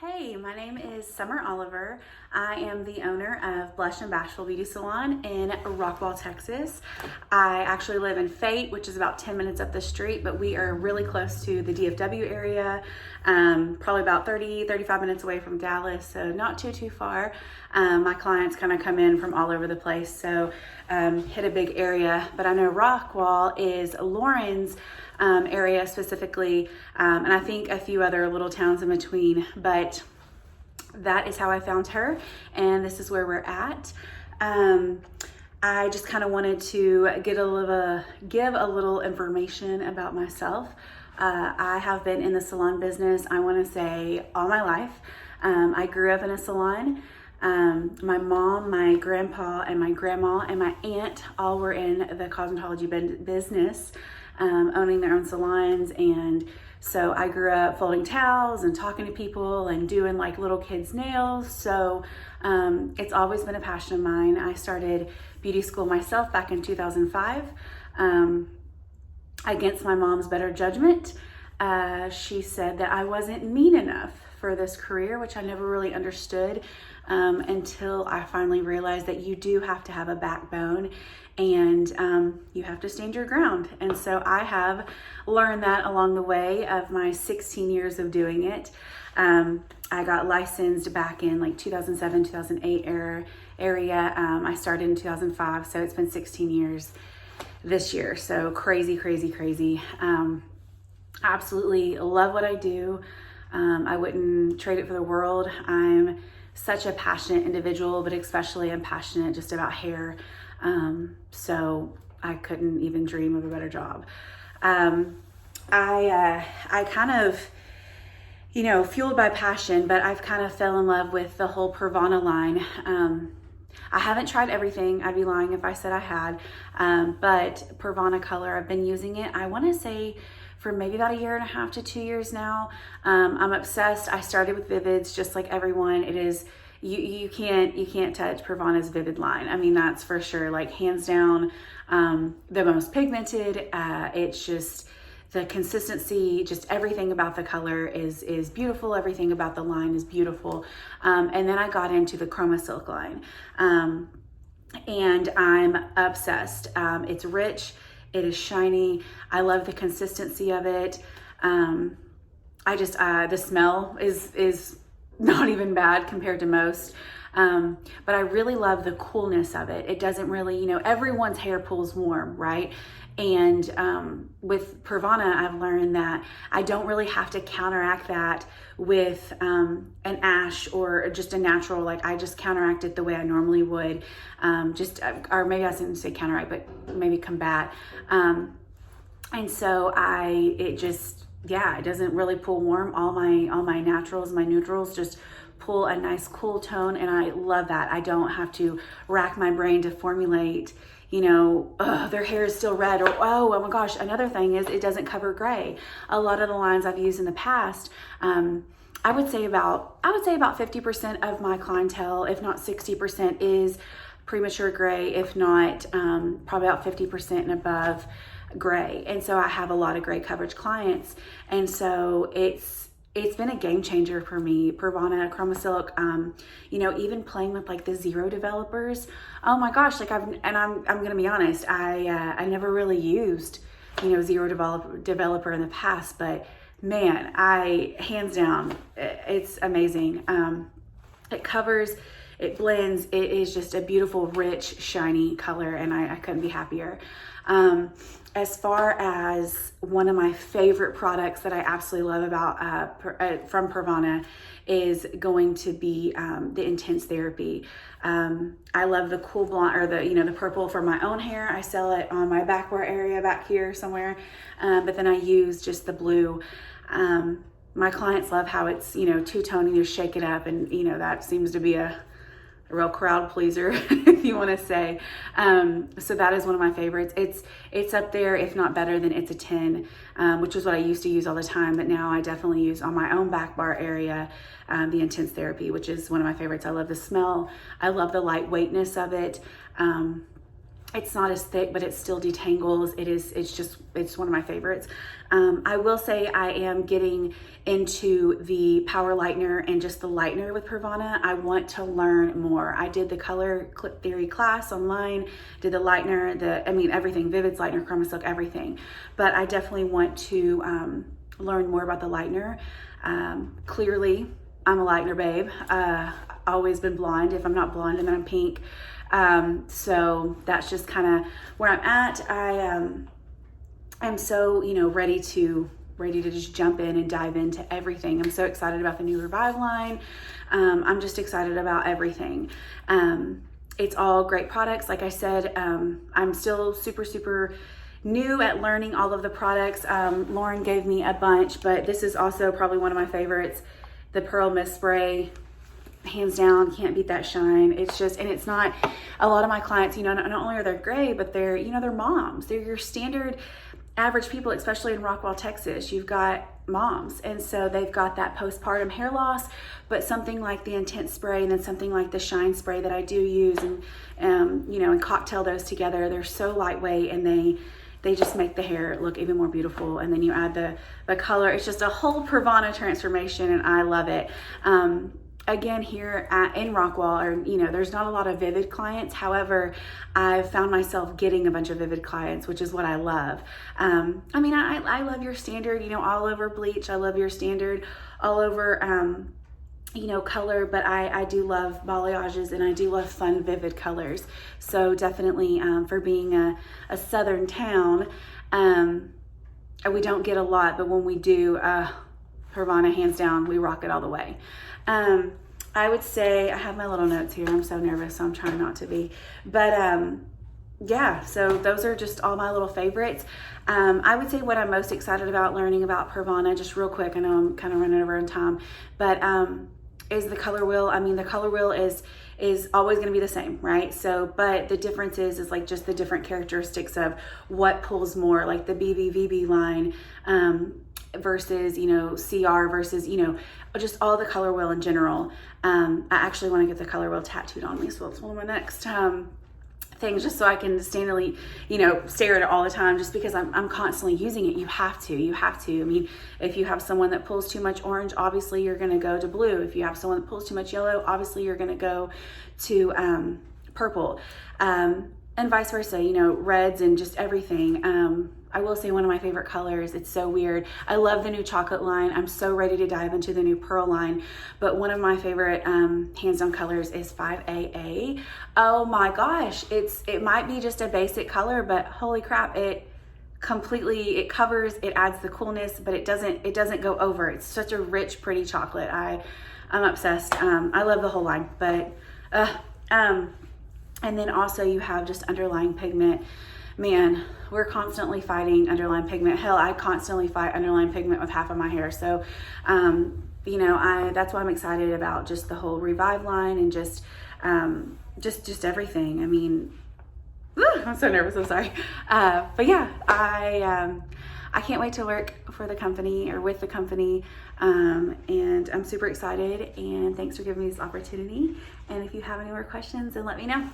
Hey, my name is Summer Oliver. I am the owner of Blush and Bashful Beauty Salon in Rockwall, Texas. I actually live in Fate, which is about 10 minutes up the street, but we are really close to the DFW area, probably about 35 minutes away from Dallas, so not too far. My clients kind of come in from all over the place, so hit a big area, but I know Rockwall is Lauren's area specifically, and I think a few other little towns in between, but that is how I found her, and this is where we're at. I just kind of wanted to give a little information about myself. I have been in the salon business, I want to say, all my life. I grew up in a salon. My mom, my grandpa, and my grandma, and my aunt all were in the cosmetology business, owning their own salons. And so I grew up folding towels and talking to people and doing like little kids' nails. So it's always been a passion of mine. I started beauty school myself back in 2005 against my mom's better judgment. She said that I wasn't mean enough for this career, which I never really understood until I finally realized that you do have to have a backbone and you have to stand your ground. And so I have learned that along the way of my 16 years of doing it. I got licensed back in like 2007, 2008 area. I started in 2005, so it's been 16 years this year. So crazy. Absolutely love what I do. I wouldn't trade it for the world. I'm such a passionate individual, but especially I'm passionate just about hair. So I couldn't even dream of a better job. I kind of, fueled by passion, but I've kind of fell in love with the whole Pravana line. I haven't tried everything. I'd be lying if I said I had, but Pravana color, I've been using it, I want to say, for maybe about 1.5 to 2 years now. I'm obsessed. I started with Vivids just like everyone. It is, you can't touch Pravana's Vivid line. I mean, that's for sure, like hands down, the most pigmented. It's just the consistency, just everything about the color is beautiful. Everything about the line is beautiful. And then I got into the Chroma Silk line, and I'm obsessed. It's rich. It is shiny. I love the consistency of it. The smell is not even bad compared to most. But I really love the coolness of it. It doesn't really, everyone's hair pulls warm, right? And with Pravana, I've learned that I don't really have to counteract that with an ash or just a natural, like I just counteract it the way I normally would. Or maybe I shouldn't say counteract, but maybe combat. And so it doesn't really pull warm. All my naturals, my neutrals just pull a nice cool tone, and I love that. I don't have to rack my brain to formulate, their hair is still red, or oh my gosh, another thing is it doesn't cover gray. A lot of the lines I've used in the past, I would say about 50% of my clientele, if not 60%, is premature gray, if not probably about 50% and above gray. And so I have a lot of gray coverage clients, and so it's been a game changer for me. Pravana, Chroma Silk, even playing with like the zero developers. Oh my gosh, like I'm gonna be honest, I never really used, zero developer in the past, but man, hands down, it's amazing. It covers, it blends, it is just a beautiful, rich, shiny color, and I couldn't be happier. As far as one of my favorite products that I absolutely love about from Pravana is going to be the Intense Therapy. I love the cool blonde, or the purple for my own hair. I sell it on my backwear area back here somewhere, but then I use just the blue. My clients love how it's two-tone, and you shake it up, and that seems to be a real crowd pleaser, if you want to say. So that is one of my favorites. It's up there, if not better than It's a 10, which is what I used to use all the time, but now I definitely use on my own back bar area, the Intense Therapy, which is one of my favorites. I love the smell. I love the lightweightness of it. It's not as thick, but it still detangles. It's one of my favorites. I will say I am getting into the power lightener and just the lightener with Pravana. I want to learn more. I did the color clip theory class online, did the lightener, everything, Vivid's lightener, Chroma Silk, everything. But I definitely want to learn more about the lightener. Clearly, I'm a lightener babe. Always been blonde. If I'm not blonde, then I'm pink. So that's just kind of where I'm at. I'm so, ready to just jump in and dive into everything. I'm so excited about the new Revive line. I'm just excited about everything. It's all great products. Like I said, I'm still super, super new at learning all of the products. Lauren gave me a bunch, but this is also probably one of my favorites. The Pearl Mist Spray. Hands down, can't beat that shine. It's just, and it's not, a lot of my clients, not only are they gray, but they're, they're moms. They're your standard average people, especially in Rockwall, Texas. You've got moms. And so they've got that postpartum hair loss, but something like the Intense Spray and then something like the Shine Spray that I do use and cocktail those together. They're so lightweight and they just make the hair look even more beautiful. And then you add the color. It's just a whole Pravana transformation and I love it. Again, here in Rockwall, there's not a lot of Vivid clients. However, I've found myself getting a bunch of Vivid clients, which is what I love. I love your standard, all over bleach. I love your standard all over, color, but I do love balayages and I do love fun, vivid colors. So definitely for being a southern town, we don't get a lot, but when we do, Pravana, hands down, we rock it all the way. I would say, I have my little notes here. I'm so nervous, so I'm trying not to be. But yeah, so those are just all my little favorites. I would say what I'm most excited about learning about Pravana, just real quick, I know I'm kind of running over on time, but is the color wheel. The color wheel is always going to be the same, right? So, but the difference is like just the different characteristics of what pulls more, like the BBVB line, versus, CR versus, just all the color wheel in general. I actually want to get the color wheel tattooed on me. So it's one of my next, things, just so I can standardly, stare at it all the time, just because I'm constantly using it. You have to. If you have someone that pulls too much orange, obviously you're going to go to blue. If you have someone that pulls too much yellow, obviously you're going to go to, purple, and vice versa, reds and just everything. I will say one of my favorite colors, it's so weird. I love the new chocolate line. I'm so ready to dive into the new pearl line. But one of my favorite hands down colors is 5AA. Oh my gosh, it might be just a basic color, but holy crap, it covers, it adds the coolness, but it doesn't go over. It's such a rich, pretty chocolate. I'm obsessed. I love the whole line, but and then also you have just underlying pigment. Man, we're constantly fighting underlying pigment. Hell, I constantly fight underlying pigment with half of my hair. So, that's why I'm excited about just the whole Revive line and just everything. I'm so nervous. I'm sorry. But yeah, I can't wait to work for the company or with the company. And I'm super excited, and thanks for giving me this opportunity. And if you have any more questions, then let me know.